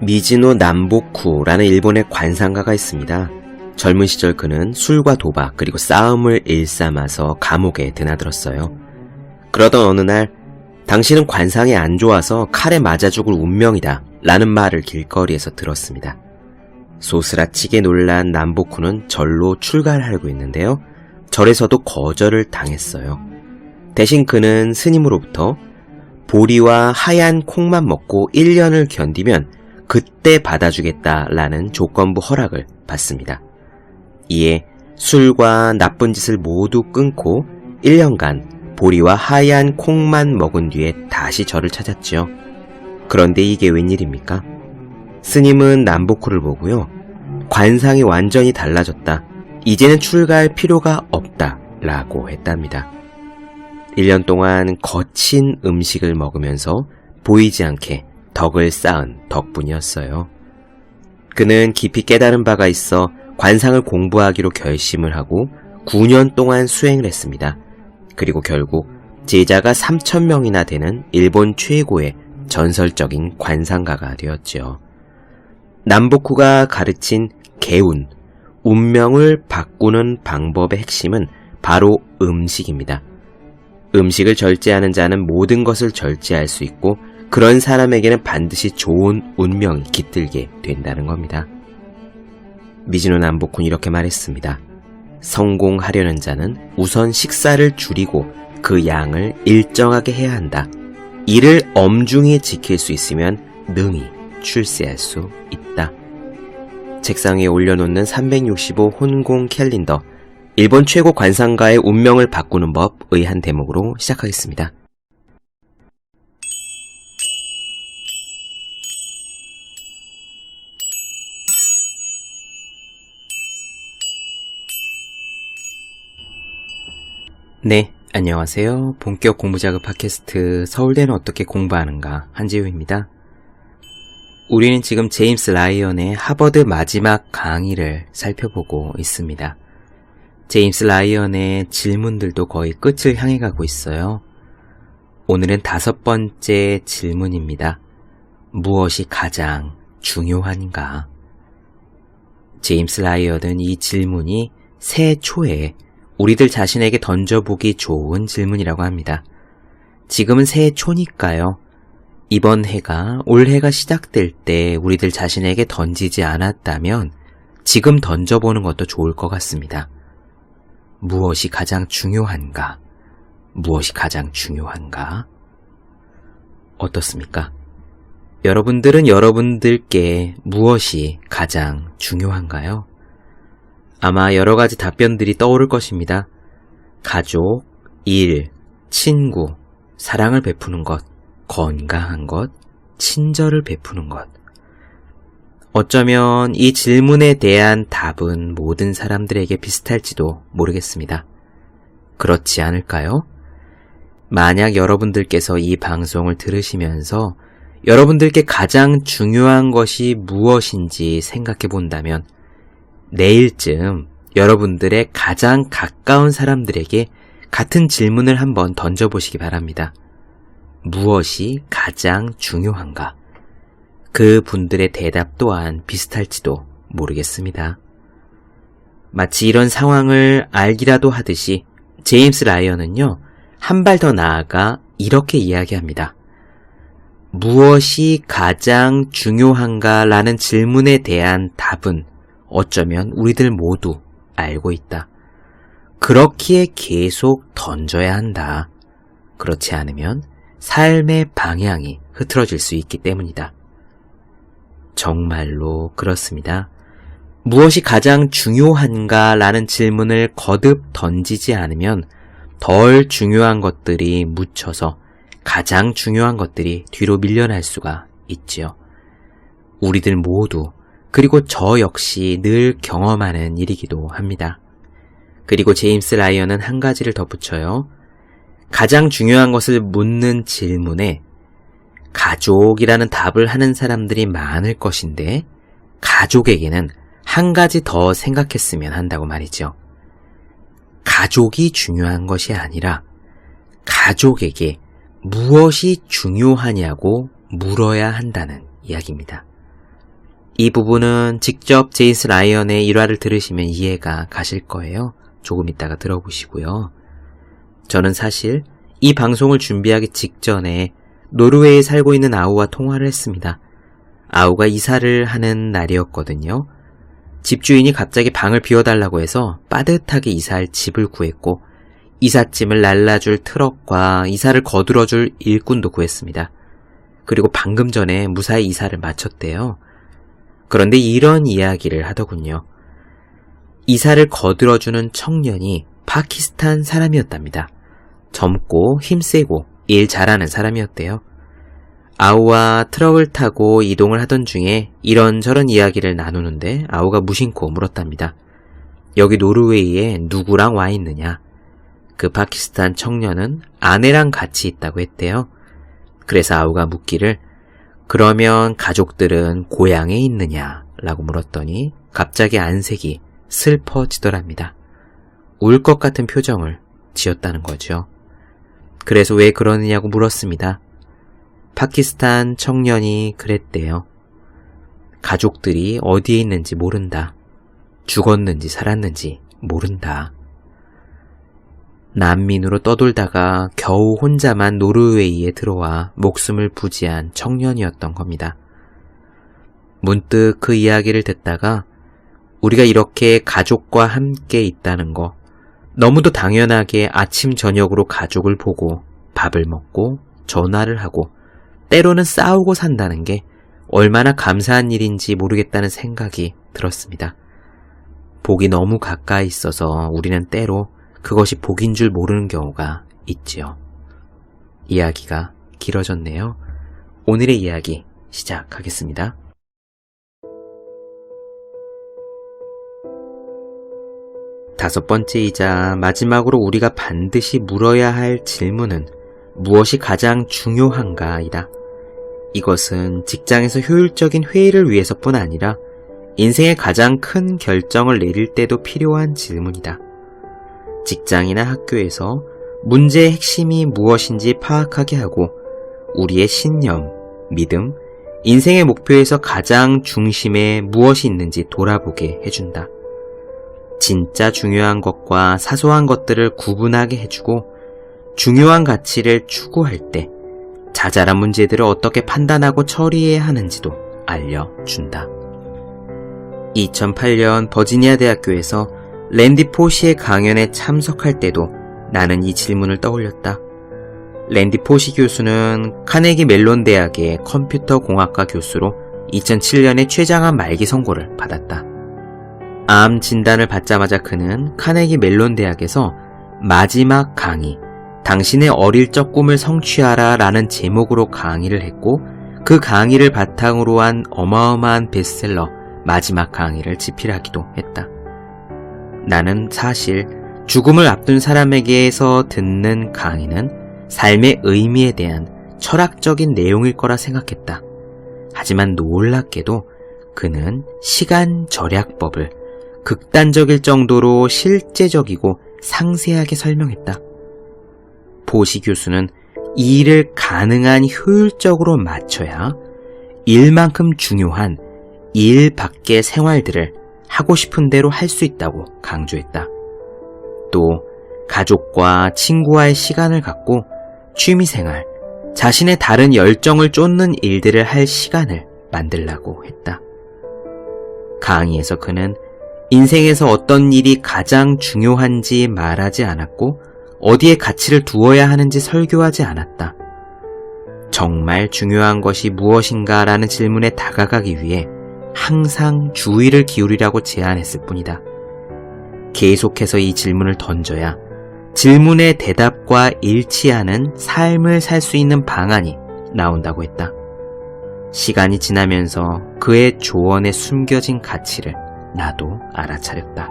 미즈노 남보쿠라는 일본의 관상가가 있습니다. 젊은 시절 그는 술과 도박 그리고 싸움을 일삼아서 감옥에 드나들었어요. 그러던 어느 날 당신은 관상이 안 좋아서 칼에 맞아 죽을 운명이다 라는 말을 길거리에서 들었습니다. 소스라치게 놀란 남보쿠는 절로 출가하려고 했는데요. 절에서도 거절을 당했어요. 대신 그는 스님으로부터 보리와 하얀 콩만 먹고 1년을 견디면 그때 받아주겠다라는 조건부 허락을 받습니다. 이에 술과 나쁜 짓을 모두 끊고 1년간 보리와 하얀 콩만 먹은 뒤에 다시 절을 찾았지요. 그런데 이게 웬일입니까? 스님은 남보쿠를 보고요. 관상이 완전히 달라졌다. 이제는 출가할 필요가 없다 라고 했답니다. 1년 동안 거친 음식을 먹으면서 보이지 않게 덕을 쌓은 덕분이었어요. 그는 깊이 깨달은 바가 있어 관상을 공부하기로 결심을 하고 9년 동안 수행을 했습니다. 그리고 결국 제자가 3,000명이나 되는 일본 최고의 전설적인 관상가가 되었죠. 남보쿠가 가르친 개운, 운명을 바꾸는 방법의 핵심은 바로 음식입니다. 음식을 절제하는 자는 모든 것을 절제할 수 있고 그런 사람에게는 반드시 좋은 운명이 깃들게 된다는 겁니다. 미즈노 남보쿠는 이렇게 말했습니다. 성공하려는 자는 우선 식사를 줄이고 그 양을 일정하게 해야 한다. 이를 엄중히 지킬 수 있으면 능히 출세할 수 있다. 책상 위에 올려놓는 365 혼공 캘린더, 일본 최고 관상가의 운명을 바꾸는 법의 한 대목으로 시작하겠습니다. 네, 안녕하세요. 본격 공부자극 팟캐스트 서울대는 어떻게 공부하는가 한지우입니다. 우리는 지금 제임스 라이언의 하버드 마지막 강의를 살펴보고 있습니다. 제임스 라이언의 질문들도 거의 끝을 향해 가고 있어요. 오늘은 5번째 질문입니다. 무엇이 가장 중요한가? 제임스 라이언은 이 질문이 새해 초에 우리들 자신에게 던져보기 좋은 질문이라고 합니다. 지금은 새해 초니까요. 이번 해가 올해가 시작될 때 우리들 자신에게 던지지 않았다면 지금 던져보는 것도 좋을 것 같습니다. 무엇이 가장 중요한가? 무엇이 가장 중요한가? 어떻습니까? 여러분들은 여러분들께 무엇이 가장 중요한가요? 아마 여러 가지 답변들이 떠오를 것입니다. 가족, 일, 친구, 사랑을 베푸는 것, 건강한 것, 친절을 베푸는 것. 어쩌면 이 질문에 대한 답은 모든 사람들에게 비슷할지도 모르겠습니다. 그렇지 않을까요? 만약 여러분들께서 이 방송을 들으시면서 여러분들께 가장 중요한 것이 무엇인지 생각해 본다면 내일쯤 여러분들의 가장 가까운 사람들에게 같은 질문을 한번 던져보시기 바랍니다. 무엇이 가장 중요한가? 그 분들의 대답 또한 비슷할지도 모르겠습니다. 마치 이런 상황을 알기라도 하듯이 제임스 라이언은요, 한 발 더 나아가 이렇게 이야기합니다. 무엇이 가장 중요한가? 라는 질문에 대한 답은 어쩌면 우리들 모두 알고 있다. 그렇기에 계속 던져야 한다. 그렇지 않으면 삶의 방향이 흐트러질 수 있기 때문이다. 정말로 그렇습니다. 무엇이 가장 중요한가? 라는 질문을 거듭 던지지 않으면 덜 중요한 것들이 묻혀서 가장 중요한 것들이 뒤로 밀려날 수가 있지요. 우리들 모두, 그리고 저 역시 늘 경험하는 일이기도 합니다. 그리고 제임스 라이언은 한 가지를 덧붙여요. 가장 중요한 것을 묻는 질문에 가족이라는 답을 하는 사람들이 많을 것인데 가족에게는 한 가지 더 생각했으면 한다고 말이죠. 가족이 중요한 것이 아니라 가족에게 무엇이 중요하냐고 물어야 한다는 이야기입니다. 이 부분은 직접 제임스 라이언의 일화를 들으시면 이해가 가실 거예요. 조금 이따가 들어보시고요. 저는 사실 이 방송을 준비하기 직전에 노르웨이에 살고 있는 아우와 통화를 했습니다. 아우가 이사를 하는 날이었거든요. 집주인이 갑자기 방을 비워달라고 해서 빠듯하게 이사할 집을 구했고 이삿짐을 날라줄 트럭과 이사를 거들어줄 일꾼도 구했습니다. 그리고 방금 전에 무사히 이사를 마쳤대요. 그런데 이런 이야기를 하더군요. 이사를 거들어주는 청년이 파키스탄 사람이었답니다. 젊고 힘세고 일 잘하는 사람이었대요. 아우와 트럭을 타고 이동을 하던 중에 이런저런 이야기를 나누는데 아우가 무심코 물었답니다. 여기 노르웨이에 누구랑 와 있느냐? 그 파키스탄 청년은 아내랑 같이 있다고 했대요. 그래서 아우가 묻기를 그러면 가족들은 고향에 있느냐? 라고 물었더니 갑자기 안색이 슬퍼지더랍니다. 울 것 같은 표정을 지었다는 거죠. 그래서 왜 그러느냐고 물었습니다. 파키스탄 청년이 그랬대요. 가족들이 어디에 있는지 모른다. 죽었는지 살았는지 모른다. 난민으로 떠돌다가 겨우 혼자만 노르웨이에 들어와 목숨을 부지한 청년이었던 겁니다. 문득 그 이야기를 듣다가 우리가 이렇게 가족과 함께 있다는 거, 너무도 당연하게 아침 저녁으로 가족을 보고 밥을 먹고 전화를 하고 때로는 싸우고 산다는 게 얼마나 감사한 일인지 모르겠다는 생각이 들었습니다. 복이 너무 가까이 있어서 우리는 때로 그것이 복인 줄 모르는 경우가 있지요. 이야기가 길어졌네요. 오늘의 이야기 시작하겠습니다. 다섯 번째이자 마지막으로 우리가 반드시 물어야 할 질문은 무엇이 가장 중요한가이다. 이것은 직장에서 효율적인 회의를 위해서뿐 아니라 인생의 가장 큰 결정을 내릴 때도 필요한 질문이다. 직장이나 학교에서 문제의 핵심이 무엇인지 파악하게 하고 우리의 신념, 믿음, 인생의 목표에서 가장 중심에 무엇이 있는지 돌아보게 해준다. 진짜 중요한 것과 사소한 것들을 구분하게 해주고 중요한 가치를 추구할 때 자잘한 문제들을 어떻게 판단하고 처리해야 하는지도 알려준다. 2008년 버지니아 대학교에서 랜디 포시의 강연에 참석할 때도 나는 이 질문을 떠올렸다. 랜디 포시 교수는 카네기 멜론 대학의 컴퓨터 공학과 교수로 2007년에 최장암 말기 선고를 받았다. 암 진단을 받자마자 그는 카네기 멜론 대학에서 마지막 강의, 당신의 어릴 적 꿈을 성취하라 라는 제목으로 강의를 했고 그 강의를 바탕으로 한 어마어마한 베스트셀러 마지막 강의를 집필하기도 했다. 나는 사실 죽음을 앞둔 사람에게서 듣는 강의는 삶의 의미에 대한 철학적인 내용일 거라 생각했다. 하지만 놀랍게도 그는 시간 절약법을 극단적일 정도로 실제적이고 상세하게 설명했다. 보시 교수는 이 일을 가능한 효율적으로 맞춰야 일만큼 중요한 일 밖의 생활들을 하고 싶은 대로 할 수 있다고 강조했다. 또 가족과 친구와의 시간을 갖고 취미생활, 자신의 다른 열정을 쫓는 일들을 할 시간을 만들라고 했다. 강의에서 그는 인생에서 어떤 일이 가장 중요한지 말하지 않았고 어디에 가치를 두어야 하는지 설교하지 않았다. 정말 중요한 것이 무엇인가 라는 질문에 다가가기 위해 항상 주의를 기울이라고 제안했을 뿐이다. 계속해서 이 질문을 던져야 질문의 대답과 일치하는 삶을 살 수 있는 방안이 나온다고 했다. 시간이 지나면서 그의 조언에 숨겨진 가치를 나도 알아차렸다.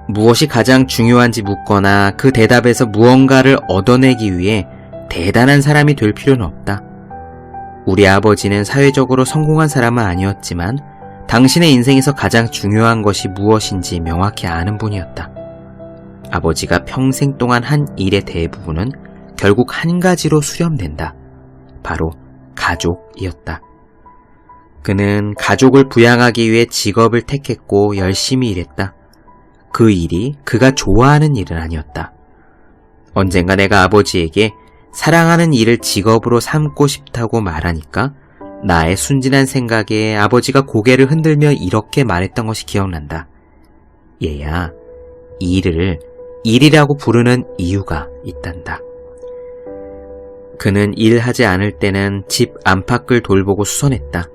무엇이 가장 중요한지 묻거나 그 대답에서 무언가를 얻어내기 위해 대단한 사람이 될 필요는 없다. 우리 아버지는 사회적으로 성공한 사람은 아니었지만 당신의 인생에서 가장 중요한 것이 무엇인지 명확히 아는 분이었다. 아버지가 평생 동안 한 일의 대부분은 결국 한 가지로 수렴된다. 바로 가족이었다. 그는 가족을 부양하기 위해 직업을 택했고 열심히 일했다. 그 일이 그가 좋아하는 일은 아니었다. 언젠가 내가 아버지에게 사랑하는 일을 직업으로 삼고 싶다고 말하니까 나의 순진한 생각에 아버지가 고개를 흔들며 이렇게 말했던 것이 기억난다. 얘야, 일을 일이라고 부르는 이유가 있단다. 그는 일하지 않을 때는 집 안팎을 돌보고 수선했다.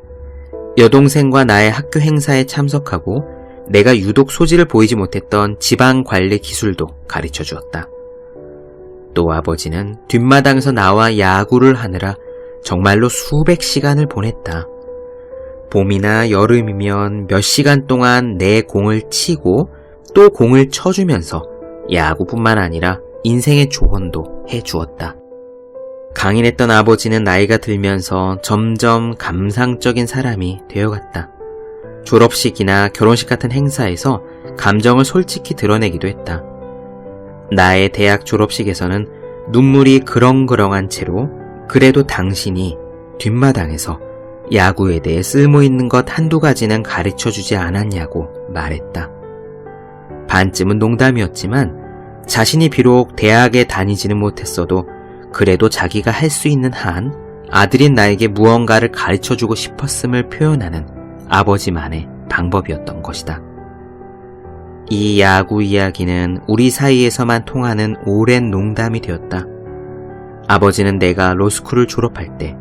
여동생과 나의 학교 행사에 참석하고 내가 유독 소질을 보이지 못했던 지방 관리 기술도 가르쳐 주었다. 또 아버지는 뒷마당에서 나와 야구를 하느라 정말로 수백 시간을 보냈다. 봄이나 여름이면 몇 시간 동안 내 공을 치고 또 공을 쳐주면서 야구뿐만 아니라 인생의 조언도 해주었다. 강인했던 아버지는 나이가 들면서 점점 감상적인 사람이 되어갔다. 졸업식이나 결혼식 같은 행사에서 감정을 솔직히 드러내기도 했다. 나의 대학 졸업식에서는 눈물이 그렁그렁한 채로 그래도 당신이 뒷마당에서 야구에 대해 쓸모있는 것 한두 가지는 가르쳐주지 않았냐고 말했다. 반쯤은 농담이었지만 자신이 비록 대학에 다니지는 못했어도 그래도 자기가 할 수 있는 한 아들인 나에게 무언가를 가르쳐주고 싶었음을 표현하는 아버지만의 방법이었던 것이다. 이 야구 이야기는 우리 사이에서만 통하는 오랜 농담이 되었다. 아버지는 내가 로스쿨을 졸업할 때,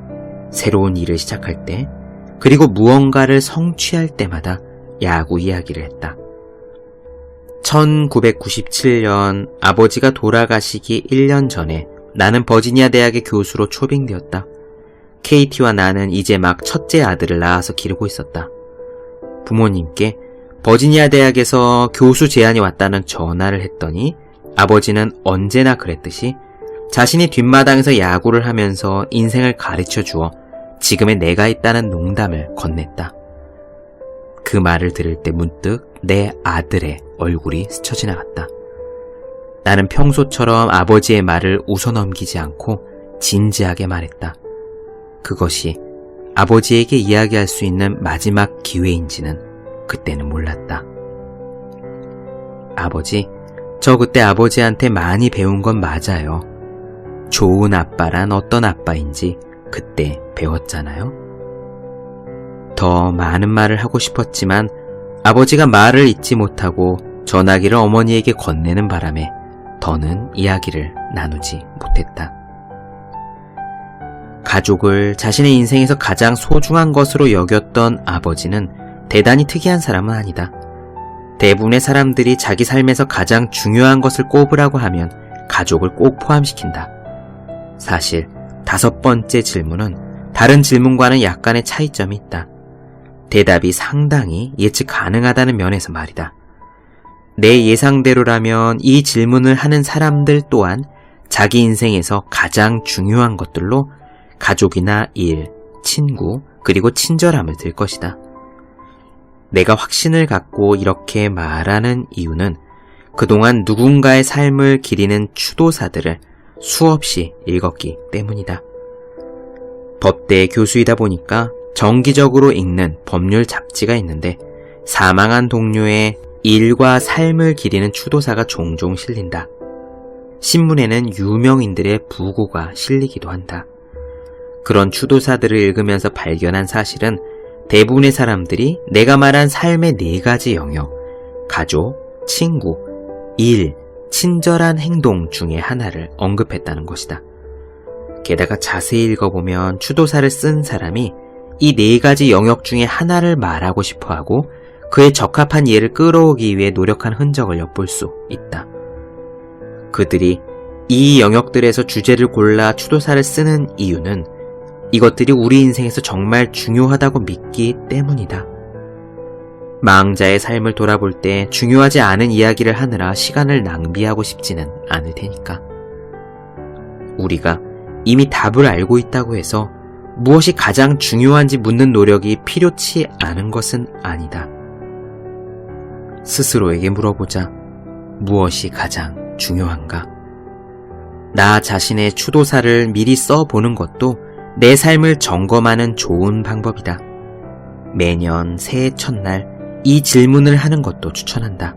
새로운 일을 시작할 때, 그리고 무언가를 성취할 때마다 야구 이야기를 했다. 1997년 아버지가 돌아가시기 1년 전에 나는 버지니아 대학의 교수로 초빙되었다. KT와 나는 이제 막 첫째 아들을 낳아서 기르고 있었다. 부모님께 버지니아 대학에서 교수 제안이 왔다는 전화를 했더니 아버지는 언제나 그랬듯이 자신이 뒷마당에서 야구를 하면서 인생을 가르쳐 주어 지금의 내가 있다는 농담을 건넸다. 그 말을 들을 때 문득 내 아들의 얼굴이 스쳐 지나갔다. 나는 평소처럼 아버지의 말을 웃어넘기지 않고 진지하게 말했다. 그것이 아버지에게 이야기할 수 있는 마지막 기회인지는 그때는 몰랐다. 아버지, 저 그때 아버지한테 많이 배운 건 맞아요. 좋은 아빠란 어떤 아빠인지 그때 배웠잖아요. 더 많은 말을 하고 싶었지만 아버지가 말을 잇지 못하고 전화기를 어머니에게 건네는 바람에 더는 이야기를 나누지 못했다. 가족을 자신의 인생에서 가장 소중한 것으로 여겼던 아버지는 대단히 특이한 사람은 아니다. 대부분의 사람들이 자기 삶에서 가장 중요한 것을 꼽으라고 하면 가족을 꼭 포함시킨다. 사실 5번째 질문은 다른 질문과는 약간의 차이점이 있다. 대답이 상당히 예측 가능하다는 면에서 말이다. 내 예상대로라면 이 질문을 하는 사람들 또한 자기 인생에서 가장 중요한 것들로 가족이나 일, 친구, 그리고 친절함을 들 것이다. 내가 확신을 갖고 이렇게 말하는 이유는 그동안 누군가의 삶을 기리는 추도사들을 수없이 읽었기 때문이다. 법대 교수이다 보니까 정기적으로 읽는 법률 잡지가 있는데 사망한 동료의 일과 삶을 기리는 추도사가 종종 실린다. 신문에는 유명인들의 부고가 실리기도 한다. 그런 추도사들을 읽으면서 발견한 사실은 대부분의 사람들이 내가 말한 삶의 4가지 영역, 가족, 친구, 일, 친절한 행동 중에 하나를 언급했다는 것이다. 게다가 자세히 읽어보면 추도사를 쓴 사람이 이 4가지 영역 중에 하나를 말하고 싶어하고 그에 적합한 예를 끌어오기 위해 노력한 흔적을 엿볼 수 있다. 그들이 이 영역들에서 주제를 골라 추도사를 쓰는 이유는 이것들이 우리 인생에서 정말 중요하다고 믿기 때문이다. 망자의 삶을 돌아볼 때 중요하지 않은 이야기를 하느라 시간을 낭비하고 싶지는 않을 테니까. 우리가 이미 답을 알고 있다고 해서 무엇이 가장 중요한지 묻는 노력이 필요치 않은 것은 아니다. 스스로에게 물어보자. 무엇이 가장 중요한가? 나 자신의 추도사를 미리 써보는 것도 내 삶을 점검하는 좋은 방법이다. 매년 새해 첫날 이 질문을 하는 것도 추천한다.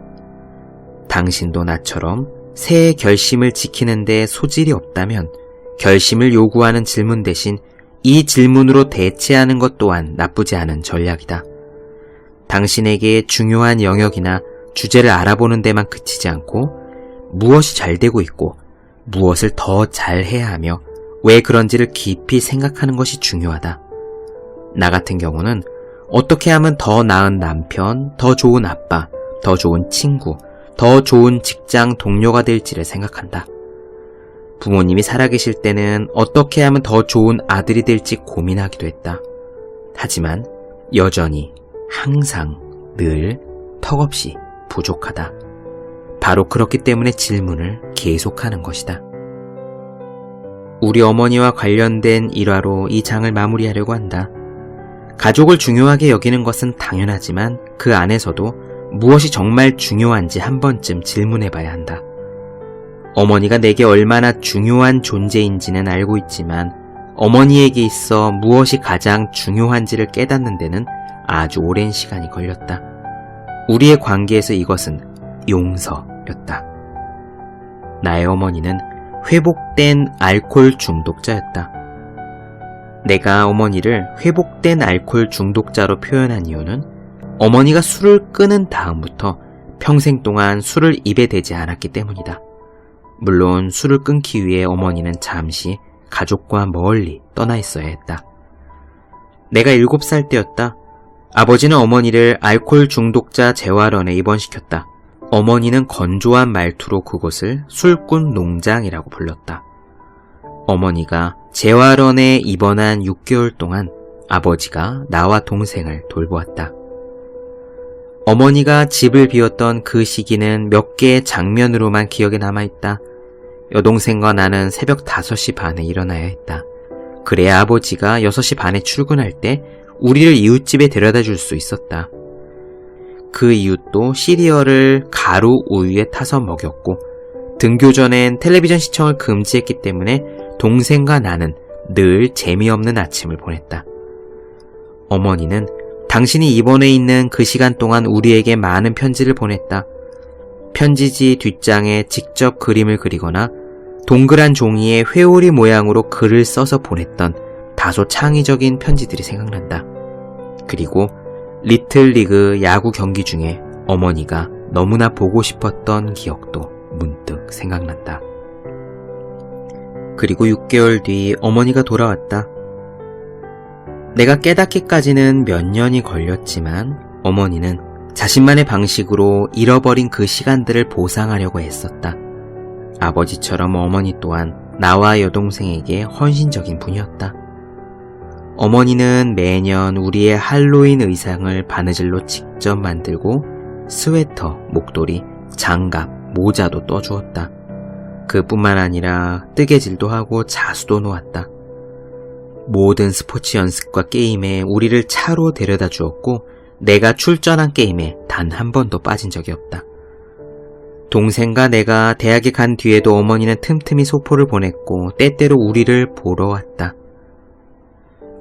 당신도 나처럼 새해 결심을 지키는 데 소질이 없다면 결심을 요구하는 질문 대신 이 질문으로 대체하는 것 또한 나쁘지 않은 전략이다. 당신에게 중요한 영역이나 주제를 알아보는 데만 그치지 않고 무엇이 잘 되고 있고 무엇을 더 잘해야 하며 왜 그런지를 깊이 생각하는 것이 중요하다. 나 같은 경우는 어떻게 하면 더 나은 남편, 더 좋은 아빠, 더 좋은 친구, 더 좋은 직장 동료가 될지를 생각한다. 부모님이 살아계실 때는 어떻게 하면 더 좋은 아들이 될지 고민하기도 했다. 하지만 여전히 항상 늘 턱없이 부족하다. 바로 그렇기 때문에 질문을 계속하는 것이다. 우리 어머니와 관련된 일화로 이 장을 마무리하려고 한다. 가족을 중요하게 여기는 것은 당연하지만 그 안에서도 무엇이 정말 중요한지 한 번쯤 질문해봐야 한다. 어머니가 내게 얼마나 중요한 존재인지는 알고 있지만 어머니에게 있어 무엇이 가장 중요한지를 깨닫는 데는 아주 오랜 시간이 걸렸다. 우리의 관계에서 이것은 용서였다. 나의 어머니는 회복된 알코올 중독자였다. 내가 어머니를 회복된 알코올 중독자로 표현한 이유는 어머니가 술을 끊은 다음부터 평생 동안 술을 입에 대지 않았기 때문이다. 물론 술을 끊기 위해 어머니는 잠시 가족과 멀리 떠나 있어야 했다. 내가 7살 때였다. 아버지는 어머니를 알코올 중독자 재활원에 입원시켰다. 어머니는 건조한 말투로 그곳을 술꾼 농장이라고 불렀다. 어머니가 재활원에 입원한 6개월 동안 아버지가 나와 동생을 돌보았다. 어머니가 집을 비웠던 그 시기는 몇 개의 장면으로만 기억에 남아있다. 여동생과 나는 새벽 5시 반에 일어나야 했다. 그래야 아버지가 6시 반에 출근할 때 우리를 이웃집에 데려다 줄 수 있었다. 그 이웃도 시리얼을 가루 우유에 타서 먹였고 등교 전엔 텔레비전 시청을 금지했기 때문에 동생과 나는 늘 재미없는 아침을 보냈다. 어머니는 당신이 입원해 있는 그 시간 동안 우리에게 많은 편지를 보냈다. 편지지 뒷장에 직접 그림을 그리거나 동그란 종이에 회오리 모양으로 글을 써서 보냈던 다소 창의적인 편지들이 생각난다. 그리고 리틀리그 야구 경기 중에 어머니가 너무나 보고 싶었던 기억도 문득 생각난다. 그리고 6개월 뒤 어머니가 돌아왔다. 내가 깨닫기까지는 몇 년이 걸렸지만 어머니는 자신만의 방식으로 잃어버린 그 시간들을 보상하려고 애썼다. 아버지처럼 어머니 또한 나와 여동생에게 헌신적인 분이었다. 어머니는 매년 우리의 할로윈 의상을 바느질로 직접 만들고 스웨터, 목도리, 장갑, 모자도 떠주었다. 그뿐만 아니라 뜨개질도 하고 자수도 놓았다. 모든 스포츠 연습과 게임에 우리를 차로 데려다 주었고 내가 출전한 게임에 단 한 번도 빠진 적이 없다. 동생과 내가 대학에 간 뒤에도 어머니는 틈틈이 소포를 보냈고 때때로 우리를 보러 왔다.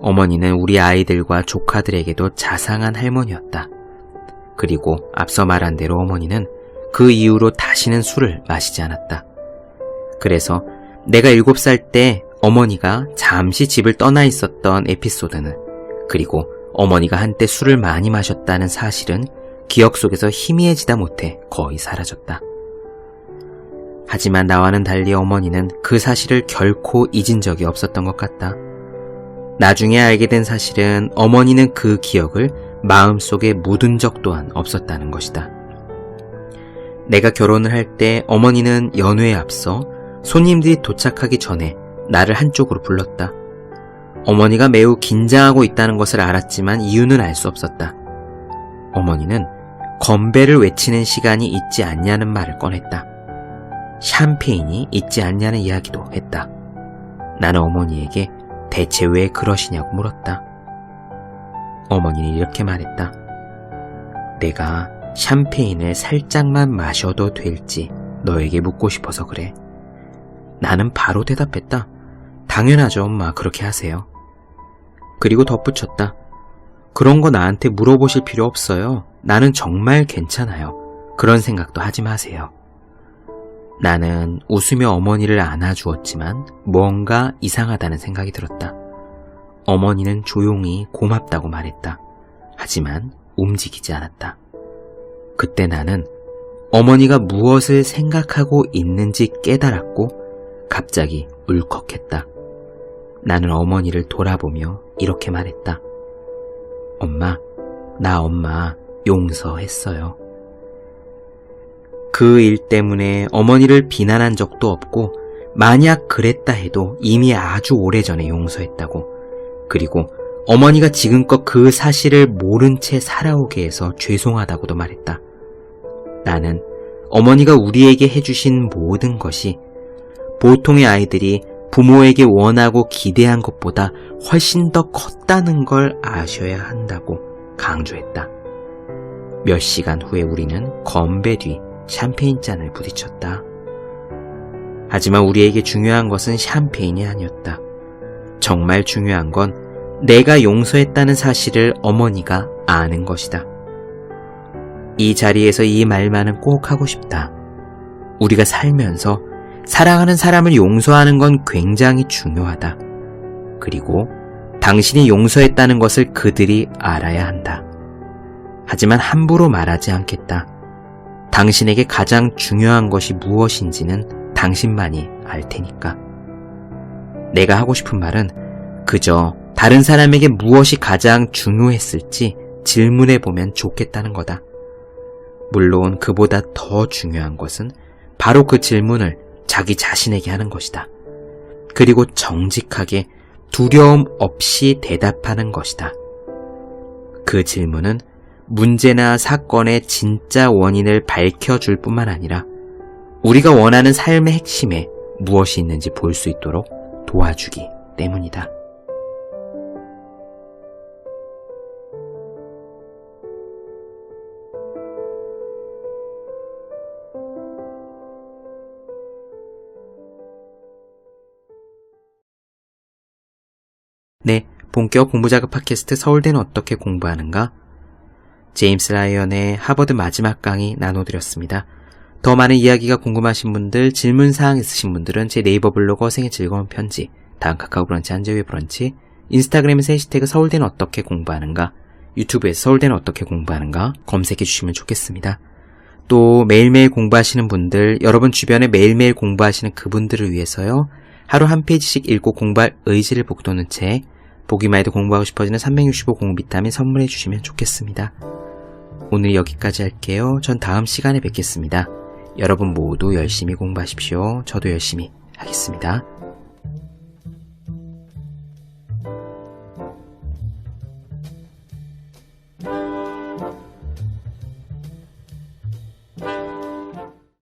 어머니는 우리 아이들과 조카들에게도 자상한 할머니였다. 그리고 앞서 말한 대로 어머니는 그 이후로 다시는 술을 마시지 않았다. 그래서 내가 7살 때 어머니가 잠시 집을 떠나 있었던 에피소드는 그리고 어머니가 한때 술을 많이 마셨다는 사실은 기억 속에서 희미해지다 못해 거의 사라졌다. 하지만 나와는 달리 어머니는 그 사실을 결코 잊은 적이 없었던 것 같다. 나중에 알게 된 사실은 어머니는 그 기억을 마음속에 묻은 적 또한 없었다는 것이다. 내가 결혼을 할 때 어머니는 연회에 앞서 손님들이 도착하기 전에 나를 한쪽으로 불렀다. 어머니가 매우 긴장하고 있다는 것을 알았지만 이유는 알 수 없었다. 어머니는 건배를 외치는 시간이 있지 않냐는 말을 꺼냈다. 샴페인이 있지 않냐는 이야기도 했다. 나는 어머니에게 대체 왜 그러시냐고 물었다. 어머니는 이렇게 말했다. 내가 샴페인을 살짝만 마셔도 될지 너에게 묻고 싶어서 그래. 나는 바로 대답했다. 당연하죠, 엄마. 그렇게 하세요. 그리고 덧붙였다. 그런 거 나한테 물어보실 필요 없어요. 나는 정말 괜찮아요. 그런 생각도 하지 마세요. 나는 웃으며 어머니를 안아주었지만 뭔가 이상하다는 생각이 들었다. 어머니는 조용히 고맙다고 말했다. 하지만 움직이지 않았다. 그때 나는 어머니가 무엇을 생각하고 있는지 깨달았고 갑자기 울컥했다. 나는 어머니를 돌아보며 이렇게 말했다. 나 엄마 용서했어요. 그 일 때문에 어머니를 비난한 적도 없고 만약 그랬다 해도 이미 아주 오래전에 용서했다고. 그리고 어머니가 지금껏 그 사실을 모른 채 살아오게 해서 죄송하다고도 말했다. 나는 어머니가 우리에게 해주신 모든 것이 보통의 아이들이 부모에게 원하고 기대한 것보다 훨씬 더 컸다는 걸 아셔야 한다고 강조했다. 몇 시간 후에 우리는 건배 뒤 샴페인 잔을 부딪혔다. 하지만 우리에게 중요한 것은 샴페인이 아니었다. 정말 중요한 건 내가 용서했다는 사실을 어머니가 아는 것이다. 이 자리에서 이 말만은 꼭 하고 싶다. 우리가 살면서 사랑하는 사람을 용서하는 건 굉장히 중요하다. 그리고 당신이 용서했다는 것을 그들이 알아야 한다. 하지만 함부로 말하지 않겠다. 당신에게 가장 중요한 것이 무엇인지는 당신만이 알 테니까. 내가 하고 싶은 말은 그저 다른 사람에게 무엇이 가장 중요했을지 질문해보면 좋겠다는 거다. 물론 그보다 더 중요한 것은 바로 그 질문을 자기 자신에게 하는 것이다. 그리고 정직하게 두려움 없이 대답하는 것이다. 그 질문은 문제나 사건의 진짜 원인을 밝혀줄 뿐만 아니라 우리가 원하는 삶의 핵심에 무엇이 있는지 볼 수 있도록 도와주기 때문이다. 네, 본격 공부자극 팟캐스트 서울대는 어떻게 공부하는가? 제임스 라이언의 하버드 마지막 강의 나눠드렸습니다. 더 많은 이야기가 궁금하신 분들, 질문사항 있으신 분들은 제 네이버 블로그 생의 즐거운 편지, 다음 카카오 브런치 한재우의 브런치, 인스타그램에서 해시태그 서울대는 어떻게 공부하는가, 유튜브에서 서울대는 어떻게 공부하는가 검색해 주시면 좋겠습니다. 또 매일매일 공부하시는 분들, 여러분 주변에 매일매일 공부하시는 그분들을 위해서요, 하루 한 페이지씩 읽고 공부할 의지를 북돋는 책, 보기만 해도 공부하고 싶어지는 365 공부 비타민 선물해 주시면 좋겠습니다. 오늘 여기까지 할게요. 전 다음 시간에 뵙겠습니다. 여러분 모두 열심히 공부하십시오. 저도 열심히 하겠습니다.